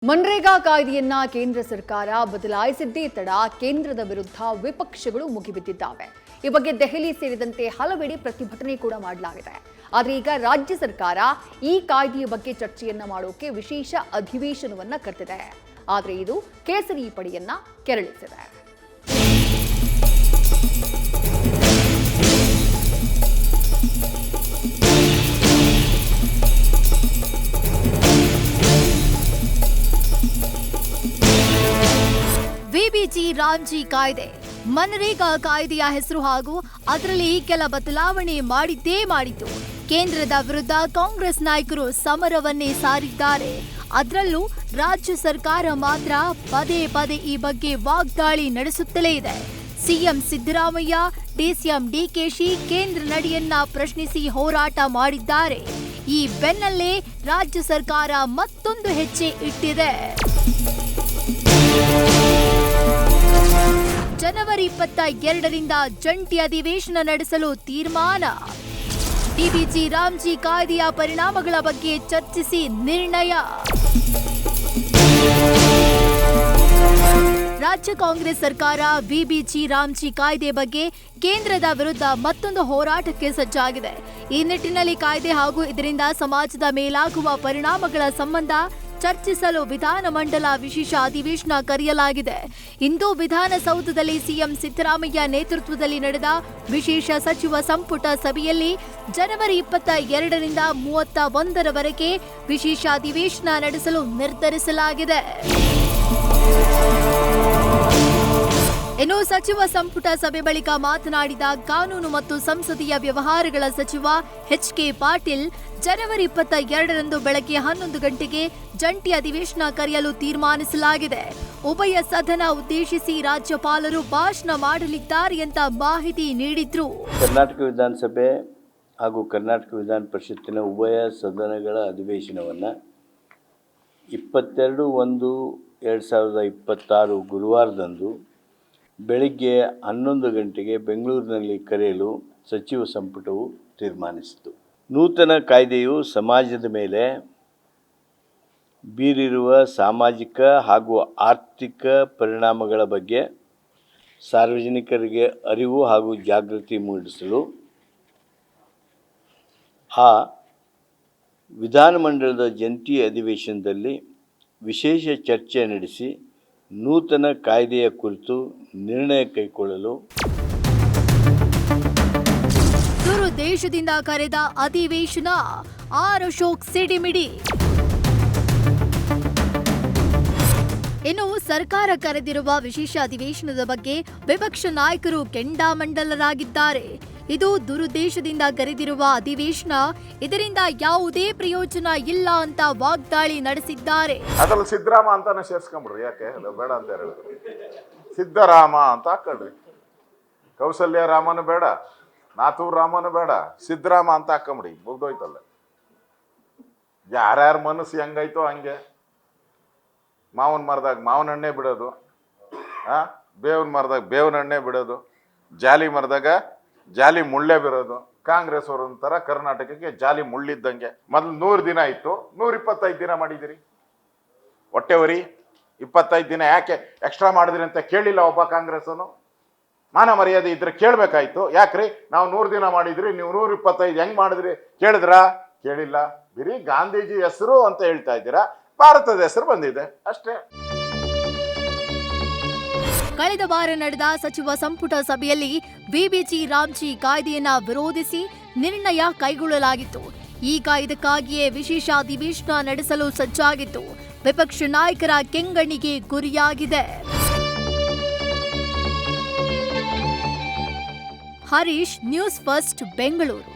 ಮನ್ರೇಗಾ ಕಾಯ್ದೆಯನ್ನ ಕೇಂದ್ರ ಸರ್ಕಾರ ಬದಲಾಯಿಸಿದ್ದೇ ತಡ ಕೇಂದ್ರದ ವಿರುದ್ಧ ವಿಪಕ್ಷಗಳು ಮುಗಿಬಿದ್ದಿದ್ದಾವೆ. ಈ ಬಗ್ಗೆ ದೆಹಲಿ ಸೇರಿದಂತೆ ಹಲವೆಡೆ ಪ್ರತಿಭಟನೆ ಕೂಡ ಮಾಡಲಾಗಿದೆ. ಆದರೆ ಈಗ ರಾಜ್ಯ ಸರ್ಕಾರ ಈ ಕಾಯ್ದೆಯ ಬಗ್ಗೆ ಚರ್ಚೆಯನ್ನ ಮಾಡೋಕೆ ವಿಶೇಷ ಅಧಿವೇಶನವನ್ನ ಕರೆದಿದೆ. ಆದರೆ ಇದು ಕೇಸರಿ ಪಡೆಯನ್ನ ಕೆರಳಿಸಿದೆ. ವಿಬಿಜಿ ರಾಮ್ಜಿ ಕಾಯ್ದೆ ಮನ್ರೇಗಾ ಕಾಯ್ದೆಯ ಹೆಸರು ಹಾಗೂ ಅದರಲ್ಲಿ ಕೆಲ ಬದಲಾವಣೆ ಮಾಡಿದ್ದು ಕೇಂದ್ರದ ವಿರುದ್ಧ ಕಾಂಗ್ರೆಸ್ ನಾಯಕರು ಸಮರವನ್ನೇ ಸಾರಿದ್ದಾರೆ. ಅದರಲ್ಲೂ ರಾಜ್ಯ ಸರ್ಕಾರ ಮಾತ್ರ ಪದೇ ಪದೇ ಈ ಬಗ್ಗೆ ವಾಗ್ದಾಳಿ ನಡೆಸುತ್ತಲೇ ಇದೆ. ಸಿಎಂ ಸಿದ್ದರಾಮಯ್ಯ, ಡಿಸಿಎಂ ಡಿಕೆಶಿ ಕೇಂದ್ರ ನಡೆಯನ್ನ ಪ್ರಶ್ನಿಸಿ ಹೋರಾಟ ಮಾಡಿದ್ದಾರೆ. ಈ ಬೆನ್ನಲ್ಲೇ ರಾಜ್ಯ ಸರ್ಕಾರ ಮತ್ತೊಂದು ಹೆಜ್ಜೆ ಇಟ್ಟಿದೆ. ಜನವರಿ 22ರಿಂದ ಜಂಟಿ ಅಧಿವೇಶನ ನಡೆಸಲು ತೀರ್ಮಾನ. ವಿಬಿಜಿ ರಾಮ್ಜಿ ಕಾಯ್ದೆಯ ಪರಿಣಾಮಗಳ ಬಗ್ಗೆ ಚರ್ಚಿಸಿ ನಿರ್ಣಯ. ರಾಜ್ಯ ಕಾಂಗ್ರೆಸ್ ಸರ್ಕಾರ ವಿಬಿಜಿ ರಾಮ್ಜಿ ಕಾಯ್ದೆ ಬಗ್ಗೆ ಕೇಂದ್ರದ ವಿರುದ್ಧ ಮತ್ತೊಂದು ಹೋರಾಟಕ್ಕೆ ಸಜ್ಜಾಗಿದೆ. ಈ ನಿಟ್ಟಿನಲ್ಲಿ ಕಾಯ್ದೆ ಹಾಗೂ ಇದರಿಂದ ಸಮಾಜದ ಮೇಲಾಗುವ ಪರಿಣಾಮಗಳ ಸಂಬಂಧ ಚರ್ಚಿಸಲು ವಿಧಾನಮಂಡಲ ವಿಶೇಷ ಅಧಿವೇಶನ ಕರೆಯಲಾಗಿದೆ. ಇಂದು ವಿಧಾನಸೌಧದಲ್ಲಿ ಸಿಎಂ ಸಿದ್ದರಾಮಯ್ಯ ನೇತೃತ್ವದಲ್ಲಿ ನಡೆದ ವಿಶೇಷ ಸಚಿವ ಸಂಪುಟ ಸಭೆಯಲ್ಲಿ ಜನವರಿ 22ರಿಂದ 31ರವರೆಗೆ ವಿಶೇಷ ಅಧಿವೇಶನ ನಡೆಸಲು ನಿರ್ಧರಿಸಲಾಗಿದೆ. ಇನ್ನು ಸಚಿವ ಸಂಪುಟ ಸಭೆ ಬಳಿಕ ಮಾತನಾಡಿದ ಕಾನೂನು ಮತ್ತು ಸಂಸದೀಯ ವ್ಯವಹಾರಗಳ ಸಚಿವ ಎಚ್.ಕೆ. ಪಾಟೀಲ್, ಜನವರಿ 22ರಂದು ಬೆಳಗ್ಗೆ 11 ಗಂಟೆಗೆ ಜಂಟಿ ಅಧಿವೇಶನ ಕರೆಯಲು ತೀರ್ಮಾನಿಸಲಾಗಿದೆ. ಉಭಯ ಸದನ ಉದ್ದೇಶಿಸಿ ರಾಜ್ಯಪಾಲರು ಭಾಷಣ ಮಾಡಲಿದ್ದಾರೆ ಅಂತ ಮಾಹಿತಿ ನೀಡಿದ್ರು. ಕರ್ನಾಟಕ ವಿಧಾನಸಭೆ ಹಾಗೂ ಕರ್ನಾಟಕ ವಿಧಾನ ಪರಿಷತ್ತಿನ ಉಭಯ ಸದನಗಳ ಅಧಿವೇಶನವನ್ನು 22/1/2026 ಗುರುವಾರದಂದು ಬೆಳಿಗ್ಗೆ 11 ಗಂಟೆಗೆ ಬೆಂಗಳೂರಿನಲ್ಲಿ ಕರೆಯಲು ಸಚಿವ ಸಂಪುಟವು ತೀರ್ಮಾನಿಸಿತು. ನೂತನ ಕಾಯ್ದೆಯು ಸಮಾಜದ ಮೇಲೆ ಬೀರಿರುವ ಸಾಮಾಜಿಕ ಹಾಗೂ ಆರ್ಥಿಕ ಪರಿಣಾಮಗಳ ಬಗ್ಗೆ ಸಾರ್ವಜನಿಕರಿಗೆ ಅರಿವು ಹಾಗೂ ಜಾಗೃತಿ ಮೂಡಿಸಲು ವಿಧಾನಮಂಡಲದ ಜಂಟಿ ಅಧಿವೇಶನದಲ್ಲಿ ವಿಶೇಷ ಚರ್ಚೆ ನಡೆಸಿ ನೂತನ ಕಾಯ್ದೆಯ ಕುರಿತು ನಿರ್ಣಯ ಕೈಗೊಳ್ಳಲು ದೇಶದಿಂದ ಕರೆದ ಅಧಿವೇಶನ ಆರ್ ಅಶೋಕ್ ಸಿಡಿಮಿಡಿ. ಇನ್ನು ಸರ್ಕಾರ ಕರೆದಿರುವ ವಿಶೇಷ ಅಧಿವೇಶನದ ಬಗ್ಗೆ ವಿಪಕ್ಷ ನಾಯಕರು ಕೆಂಡಾಮಂಡಲರಾಗಿದ್ದಾರೆ. ಇದು ದುರುದ್ದೇಶದಿಂದ ಕರೆದಿರುವ ಅಧಿವೇಶನ, ಇದರಿಂದ ಯಾವುದೇ ಪ್ರಯೋಜನ ಇಲ್ಲ ಅಂತ ವಾಗ್ದಾಳಿ ನಡೆಸಿದ್ದಾರೆ. ಅದ್ರಲ್ಲಿ ಸಿದ್ದರಾಮ ಅಂತಾನೆ ಸೇರ್ಸ್ಕೊಂಡ್ಬಿಡ್ರಿ, ಯಾಕೆ ಬೇಡ ಅಂತ ಹೇಳಿದ್ರು. ಸಿದ್ದರಾಮ ಅಂತ ಹಾಕೊಳ್ರಿ, ಕೌಸಲ್ಯ ರಾಮನು ಬೇಡ, ನಾಥೂರ್ ರಾಮನು ಬೇಡ, ಸಿದ್ದರಾಮ ಅಂತ ಹಾಕೊಂಬಿಡಿ, ಮುಗ್ದೋಯ್ತಲ್ಲ. ಯಾರ್ಯಾರ ಮನಸ್ಸು ಹೆಂಗಾಯ್ತೋ ಹಂಗೆ. ಮಾವನ ಮರದಾಗ ಮಾವನ ಹಣ್ಣೆ ಬಿಡೋದು, ಬೇವಿನ ಮರದಾಗ ಬೇವಿನ ಹಣ್ಣೆ ಬಿಡೋದು, ಜಾಲಿ ಮರದಾಗ ಜಾಲಿ ಮುಳ್ಳೆ ಬಿರೋದು. ಕಾಂಗ್ರೆಸ್ ಅವರೊಂಥರ ಕರ್ನಾಟಕಕ್ಕೆ ಜಾಲಿ ಮುಳ್ಳಿದ್ದಂಗೆ. ಮೊದಲು 100 ದಿನ ಇತ್ತು, 125 ದಿನ ಮಾಡಿದಿರಿ. ಹೊಟ್ಟೆವರಿ 25 ದಿನ ಯಾಕೆ ಎಕ್ಸ್ಟ್ರಾ ಮಾಡಿದ್ರಿ ಅಂತ ಕೇಳಿಲ್ಲ ಒಬ್ಬ ಕಾಂಗ್ರೆಸ್ಸನು. ಮಾನ ಮರ್ಯಾದೆ ಇದ್ರೆ ಕೇಳಬೇಕಾಯ್ತು. ಯಾಕ್ರಿ ನಾವು 100 ದಿನ ಮಾಡಿದ್ರಿ, ನೀವು 125 ಹೆಂಗ್ ಮಾಡಿದ್ರಿ ಕೇಳಿದ್ರಾ? ಕೇಳಿಲ್ಲ. ಬಿರಿ ಗಾಂಧೀಜಿ ಹೆಸರು ಅಂತ ಹೇಳ್ತಾ ಇದ್ದೀರಾ, ಭಾರತದ ಹೆಸರು ಬಂದಿದೆ ಅಷ್ಟೇ. ಕಳೆದ ವಾರ ನಡೆದ ಸಚಿವ ಸಂಪುಟ ಸಭೆಯಲ್ಲಿ ವಿಬಿಜಿ ರಾಮ್ಜಿ ಕಾಯ್ದೆಯನ್ನ ವಿರೋಧಿಸಿ ನಿರ್ಣಯ ಕೈಗೊಳ್ಳಲಾಗಿತ್ತು. ಈಗ ಇದಕ್ಕಾಗಿಯೇ ವಿಶೇಷ ಅಧಿವೇಶನ ನಡೆಸಲು ಸಜ್ಜಾಗಿತ್ತು. ವಿಪಕ್ಷ ನಾಯಕರ ಕೆಂಗಣ್ಣಿಗೆ ಗುರಿಯಾಗಿದೆ. Harish, news first, Bengaluru.